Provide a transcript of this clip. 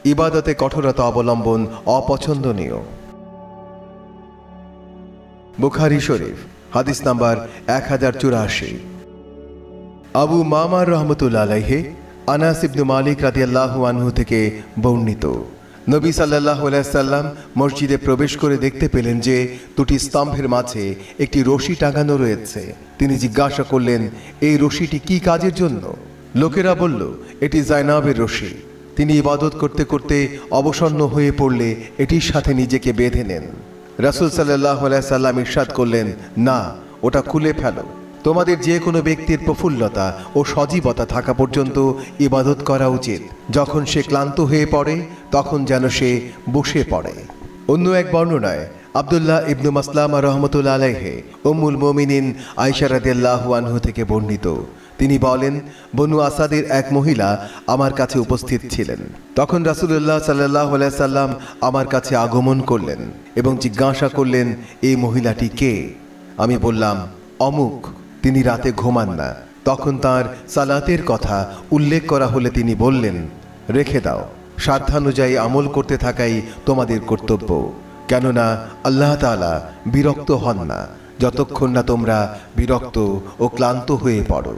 ইবাদতে কঠোরতা অবলম্বন অপছন্দনীয়। বুখারী শরীফ হাদিস নাম্বার 1084। আবু মামার রহমতুল্লাহ আলাইহি আনাস ইবনে মালিক রাদিয়াল্লাহু আনহু থেকে বর্ণিত, নবী সাল্লাল্লাহু আলাইহি সাল্লাম মসজিদে প্রবেশ করে দেখতে পেলেন যে দুটি স্তম্ভের মাঝে একটি রশি টাঙানো রয়েছে। তিনি জিজ্ঞাসা করলেন, এই রশিটি কি কাজের জন্য? লোকেরা বলল, এটি জায়নাবের রশি। তিনি ইবাদত করতে করতে অবসন্ন হয়ে পড়লে এটির সাথে নিজেকে বেঁধে নেন। রাসূল সাল্লাল্লাহু আলাইহি সাল্লাম ইরশাদ করলেন, না, ওটা খুলে ফেলো। তোমাদের যে কোনো ব্যক্তির প্রফুল্লতা ও সজীবতা থাকা পর্যন্ত ইবাদত করা উচিত। যখন সে ক্লান্ত হয়ে পড়ে তখন যেন সে বসে পড়ে। অন্য এক বর্ণনায় আব্দুল্লাহ ইবনু মাসলামা রহমতুল্লাহ আলাইহি উম্মুল মুমিনিন আয়েশা রাদিয়াল্লাহু আনহা থেকে বর্ণিত, তিনি বলেন, বনু আসাদের এক মহিলা আমার কাছে উপস্থিত ছিলেন। তখন রাসূলুল্লাহ সাল্লাল্লাহু আলাইহি সাল্লাম আমার কাছে আগমন করলেন এবং জিজ্ঞাসা করলেন, এই মহিলাটি কে? আমি বললাম, অমুক, তিনি রাতে ঘুমান না। তখন তার সালাতের কথা উল্লেখ করা হলে তিনি বললেন, রেখে দাও, সাধ্যানুযায়ী আমল করতে থাকাই তোমাদের কর্তব্য, কেননা আল্লাহ তাআলা বিরক্ত হন না যতক্ষণ না তোমরা বিরক্ত ও ক্লান্ত হয়ে পড়ো।